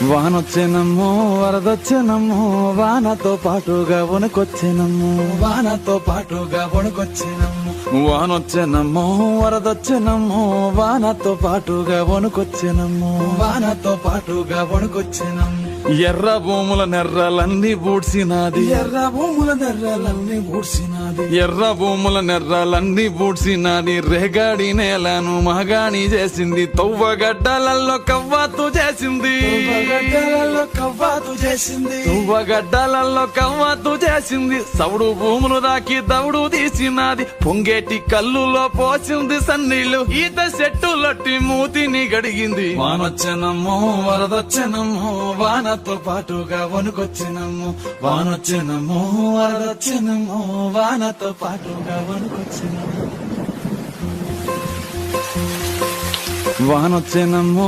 వానొచ్చేనమ్మో వరదొచ్చేనమ్మో వానతో పాటుగా వణుకొచ్చేనమ్మో వానతో పాటుగా వణుకొచ్చేనమ్మో వానొచ్చేనమ్మో వరదొచ్చేనమ్మో వానతో పాటుగా వణుకొచ్చేనమ్మో వానతో పాటుగా వణుకొచ్చేనమ్మో ఎర్ర భూముల నెర్రలన్నీ బూడ్సినాది ఎర్ర భూముల నెర్రలన్నీ బూడ్సినాది ఎర్ర భూముల నెర్రలన్నీ బూడ్సినాది రేగాడి నేలను మగాణి చేసింది తవ్వగడ్డలలో కవ్వాతు చేసింది తువ్వగడ్డలలో కవ్వాతు చేసింది సౌడు భూములు దాకి దౌడు తీసినది పొంగేటి కల్లులో పోసింది సన్నీళ్లు ఈత చెట్టులొట్టి మూతిని గడిగింది వానొచ్చెనమ్మో వరదొచ్చెనమ్మో వానతో పాటుగా వణుకొచ్చెనమ్మో వానొచ్చెనమ్మో వరదొచ్చెనమ్మో వానతో పాటుగా వణుకొచ్చెనమ్మో వానొచ్చెనమ్మో